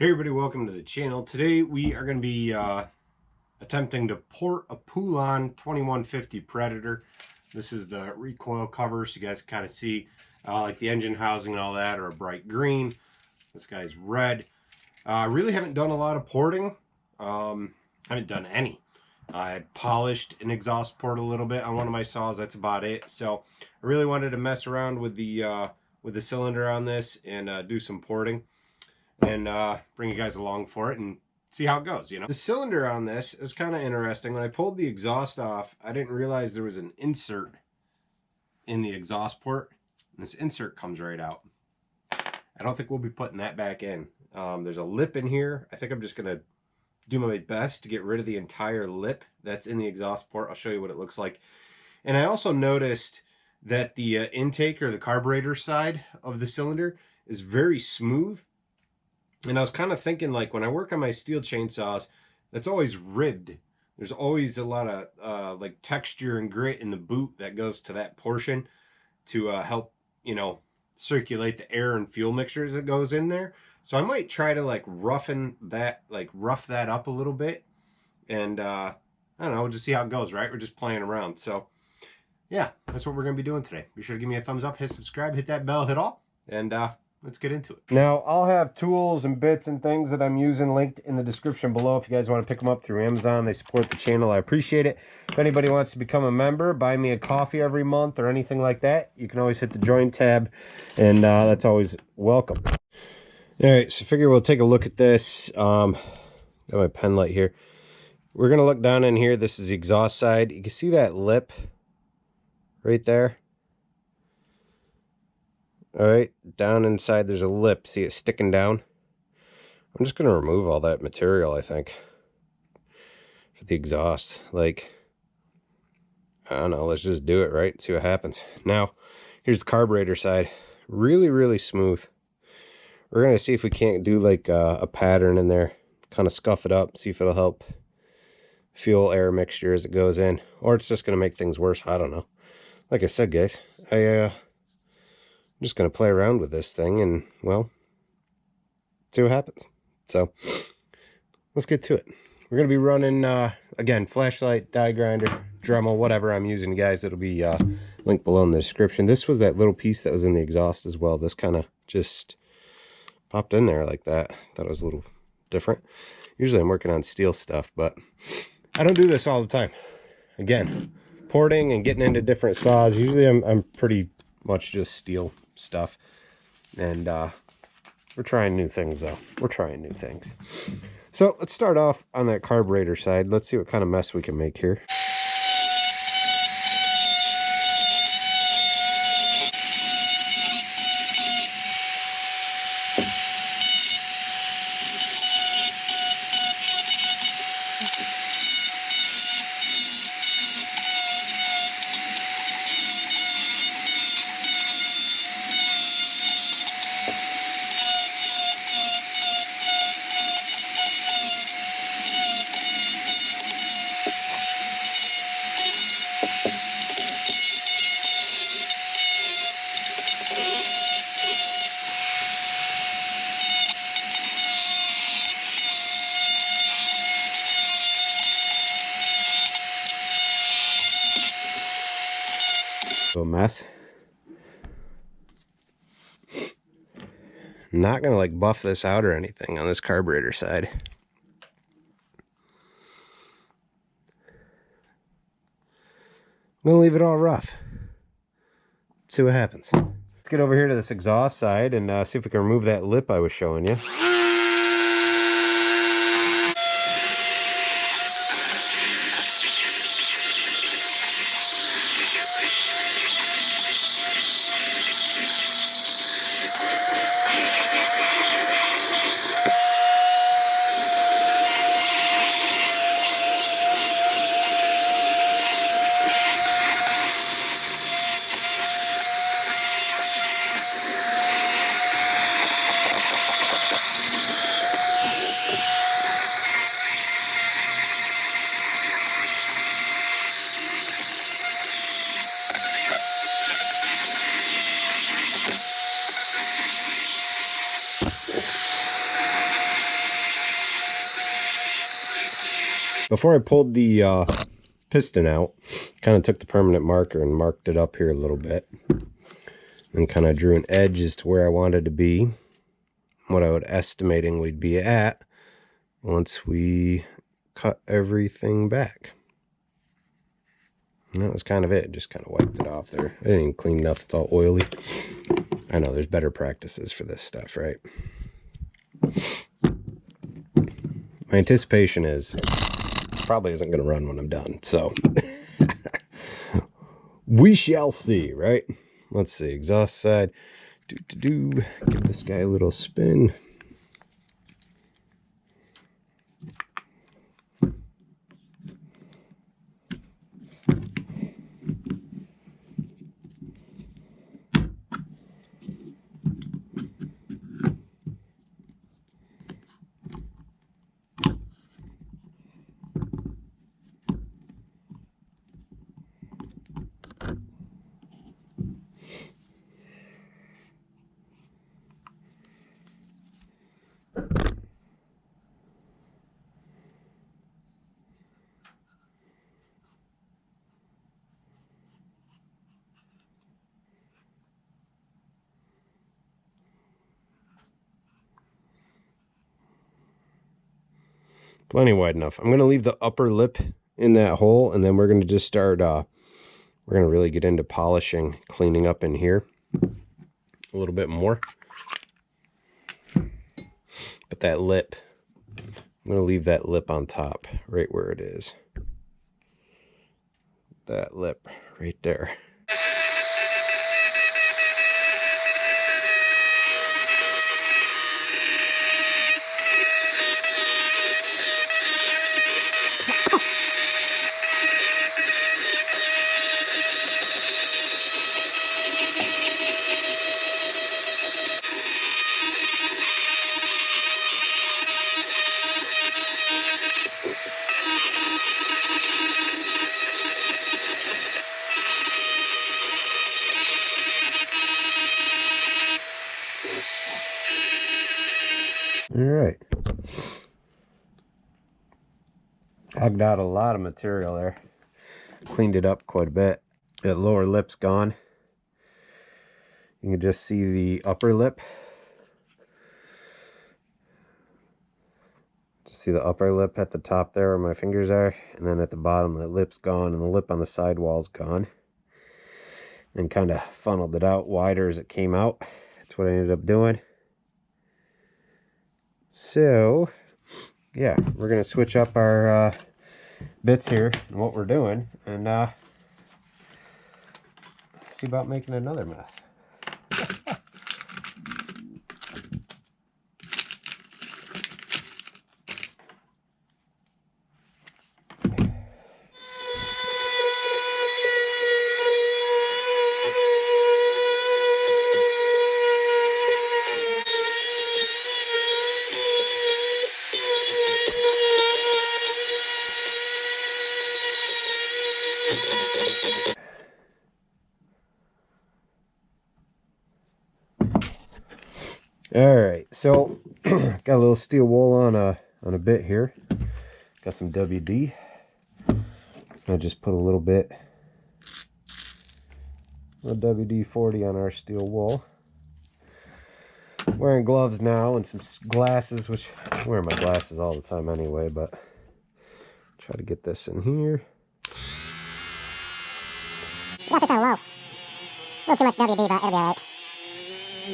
Hey everybody, welcome to the channel. Today we are going to be attempting to port a Poulan 2150 Predator. This is the recoil cover, so you guys can kind of see like the engine housing and all that are a bright green. This guy's red. I really haven't done a lot of porting. I haven't done any. I polished an exhaust port a little bit on one of my saws. That's about it. So I really wanted to mess around with the cylinder on this and do some porting. And bring you guys along for it and see how it goes, you know. The cylinder on this is kind of interesting. When I pulled the exhaust off, I didn't realize there was an insert in the exhaust port. And this insert comes right out. I don't think we'll be putting that back in. There's a lip in here. I think I'm just going to do my best to get rid of the entire lip that's in the exhaust port. I'll show you what it looks like. And I also noticed that the intake or the carburetor side of the cylinder is very smooth. And I was kind of thinking, like, when I work on my steel chainsaws, that's always ribbed. There's always a lot of like texture and grit in the boot that goes to that portion to help, you know, circulate the air and fuel mixtures that goes in there. So I might try to like rough that up a little bit. And I don't know, we'll just see how it goes, right? We're just playing around. So yeah, that's what we're going to be doing today. Be sure to give me a thumbs up, hit subscribe, hit that bell, hit all, and let's get into it. Now, I'll have tools and bits and things that I'm using linked in the description below if you guys want to pick them up through Amazon. They support the channel. I appreciate it. If anybody wants to become a member, buy me a coffee every month or anything like that, you can always hit the join tab, and that's always welcome. All right, so I figure we'll take a look at this. Got my pen light here. We're going to look down in here. This is the exhaust side. You can see that lip right there. All right, down inside there's a lip. See it sticking down? I'm just going to remove all that material, I think, for the exhaust. Like, I don't know, let's just do it, right? See what happens. Now, here's the carburetor side. Really, really smooth. We're going to see if we can't do like a pattern in there. Kind of scuff it up, see if it'll help fuel air mixture as it goes in. Or it's just going to make things worse. I don't know. Like I said, guys, I'm just going to play around with this thing and, well, see what happens. So, let's get to it. We're going to be running, again, flashlight, die grinder, Dremel, whatever I'm using, guys. It'll be linked below in the description. This was that little piece that was in the exhaust as well. This kind of just popped in there like that. Thought it was a little different. Usually I'm working on steel stuff, but I don't do this all the time. Again, porting and getting into different saws. Usually I'm pretty much just steel stuff, and we're trying new things though. We're trying new things. So let's start off on that carburetor side. Let's see what kind of mess we can make here. A mess. Not gonna like buff this out or anything on this carburetor side. I'm gonna leave it all rough. See what happens. Let's get over here to this exhaust side and see if we can remove that lip I was showing you. Before I pulled the piston out, kind of took the permanent marker and marked it up here a little bit. And kind of drew an edge as to where I wanted to be. What I would estimating we'd be at once we cut everything back. And that was kind of it. Just kind of wiped it off there. I didn't even clean it up. It's all oily. I know there's better practices for this stuff, right? My anticipation is probably isn't going to run when I'm done. So we shall see, right? Let's see. Exhaust side. Give this guy a little spin. Plenty wide enough. I'm going to leave the upper lip in that hole, and then we're going to just start, we're going to really get into polishing, cleaning up in here a little bit more. But that lip, I'm going to leave that lip on top, right where it is. That lip right there. All right. Hugged out a lot of material there. Cleaned it up quite a bit. That lower lip's gone. You can just see the upper lip. Just see the upper lip at the top there where my fingers are. And then at the bottom, the lip's gone and the lip on the sidewall's gone. And kind of funneled it out wider as it came out. That's what I ended up doing. So, yeah, we're going to switch up our bits here and what we're doing. And see about making another mess. All right, so got a little steel wool on a bit here. Got some WD. I just put a little bit of WD-40 on our steel wool. Wearing gloves now and some glasses, which I wear my glasses all the time anyway, but try to get this in here. Got this on low. A little too much WD, but it'll be alright. I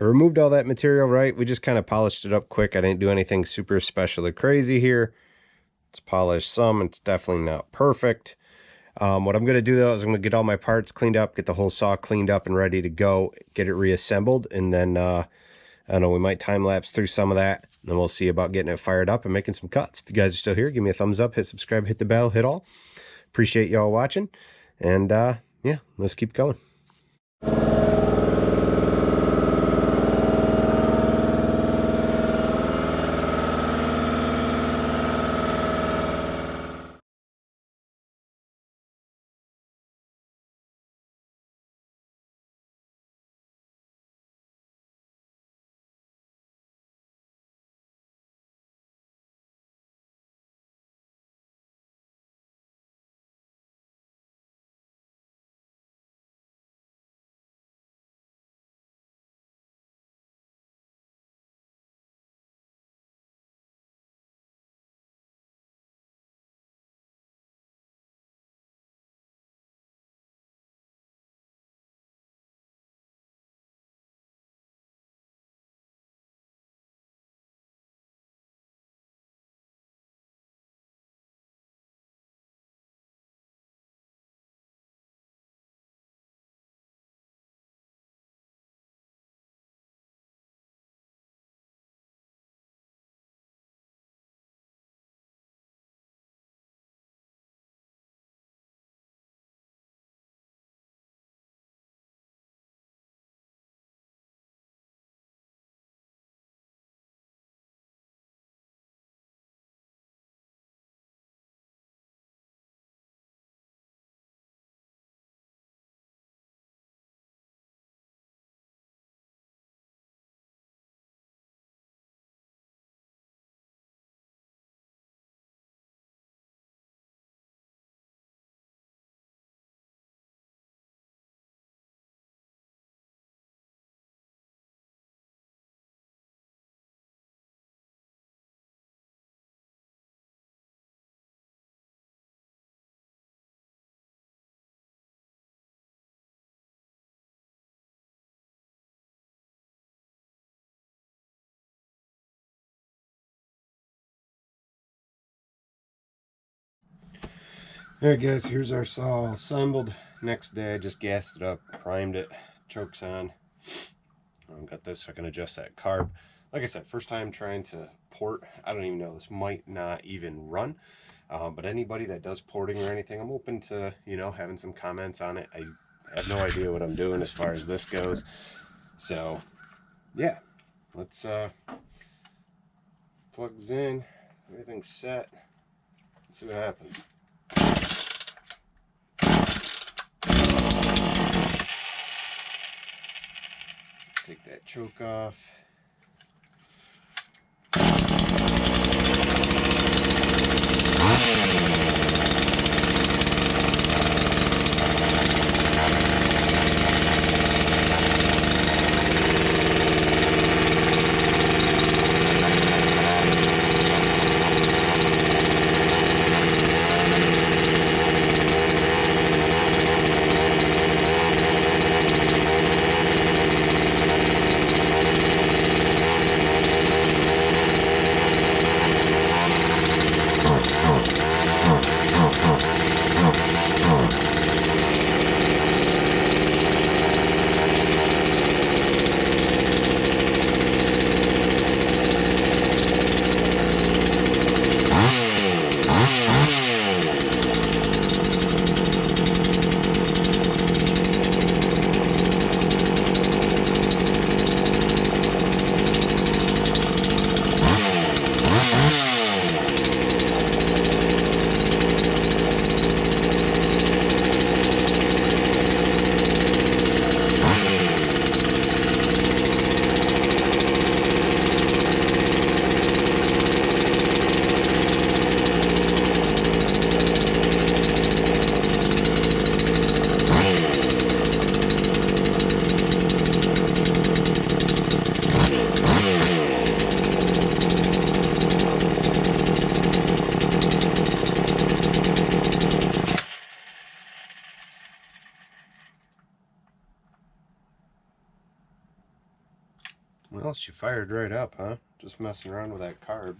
removed all that material, right? We just kind of polished it up quick. I didn't do anything super special or crazy here. It's polished some. It's definitely not perfect. What I'm going to do, though, is I'm going to get all my parts cleaned up, get the whole saw cleaned up and ready to go, get it reassembled, and then, I don't know, we might time-lapse through some of that, and then we'll see about getting it fired up and making some cuts. If you guys are still here, give me a thumbs up, hit subscribe, hit the bell, hit all. Appreciate y'all watching, and, yeah, let's keep going. Alright guys, here's our saw all assembled. Next day I just gassed it up, primed it, chokes on. Got this so I can adjust that carb. Like I said, first time trying to port. I don't even know, this might not even run. But anybody that does porting or anything, I'm open to, having some comments on it. I have no idea what I'm doing as far as this goes. So, yeah, let's plugs in, everything's set. Let's see what happens. Take that choke off. Well, she fired right up, huh? Just messing around with that carb.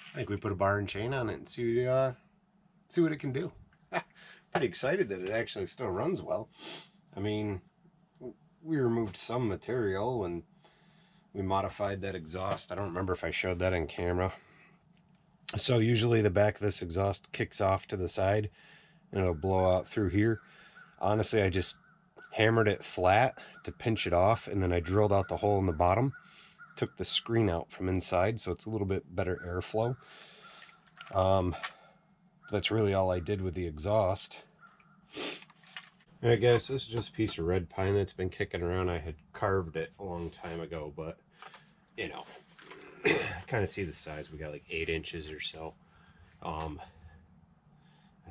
I think we put a bar and chain on it and see what it can do. Pretty excited that it actually still runs well. I mean, we removed some material and we modified that exhaust. I don't remember if I showed that on camera. So usually the back of this exhaust kicks off to the side and it'll blow out through here. Honestly, I just hammered it flat to pinch it off, and then I drilled out the hole in the bottom, took the screen out from inside so it's a little bit better airflow. That's really all I did with the exhaust. Alright guys, this is just a piece of red pine that's been kicking around. I had carved it a long time ago, but kind of see the size. We got like 8 inches or so. I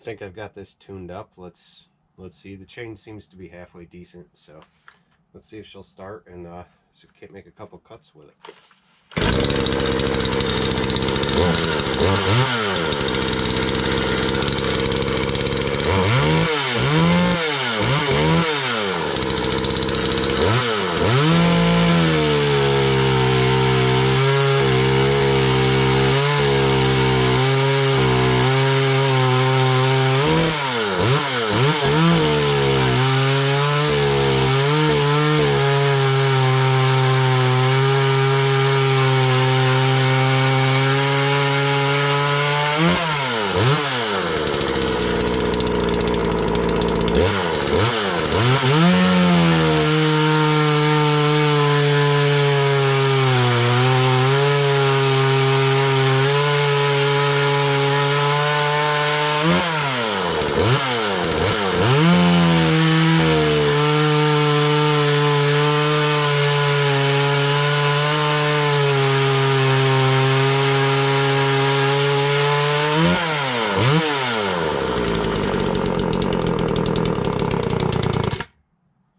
think I've got this tuned up. Let's see. The chain seems to be halfway decent, so let's see if she'll start and see if we can't make a couple cuts with it.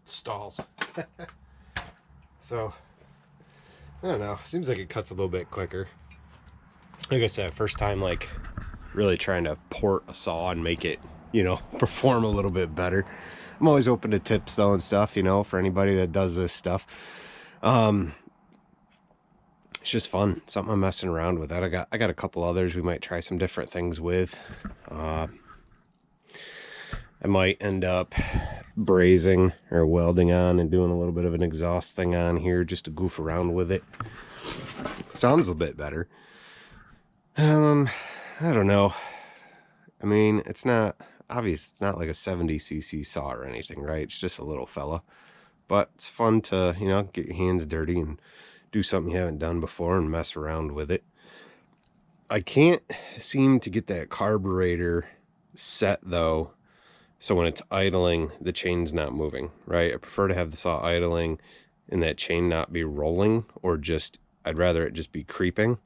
Stalls. So I don't know, seems like it cuts a little bit quicker. Like I said, first time like really trying to port a saw and make it, you know, perform a little bit better. I'm always open to tips though and stuff, you know, for anybody that does this stuff. It's just fun, something I'm messing around with. That I got a couple others we might try some different things with. I might end up brazing or welding on and doing a little bit of an exhaust thing on here just to goof around with it. Sounds a bit better. I don't know. I mean, it's not obvious. It's not like a 70cc saw or anything, right? It's just a little fella, but it's fun to, you know, get your hands dirty and do something you haven't done before and mess around with it. I can't seem to get that carburetor set though, so when it's idling, the chain's not moving, right? I prefer to have the saw idling and that chain not be rolling, or just, I'd rather it just be creeping.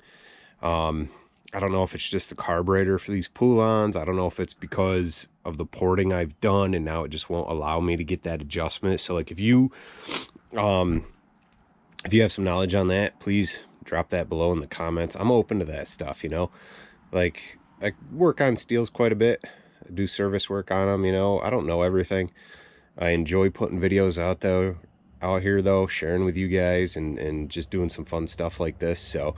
I don't know if it's just the carburetor for these Poulans. I don't know if it's because of the porting I've done and now it just won't allow me to get that adjustment. So like if you have some knowledge on that, please drop that below in the comments. I'm open to that stuff, you know. Like I work on steels quite a bit. I do service work on them, you know. I don't know everything. I enjoy putting videos out here though, sharing with you guys and just doing some fun stuff like this. So,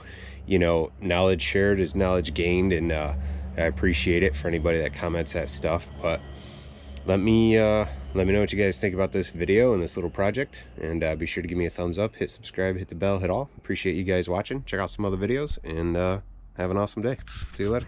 you know, knowledge shared is knowledge gained, and I appreciate it for anybody that comments that stuff. But let me know what you guys think about this video and this little project, and be sure to give me a thumbs up, hit subscribe, hit the bell, hit all. Appreciate you guys watching. Check out some other videos, and have an awesome day. See you later.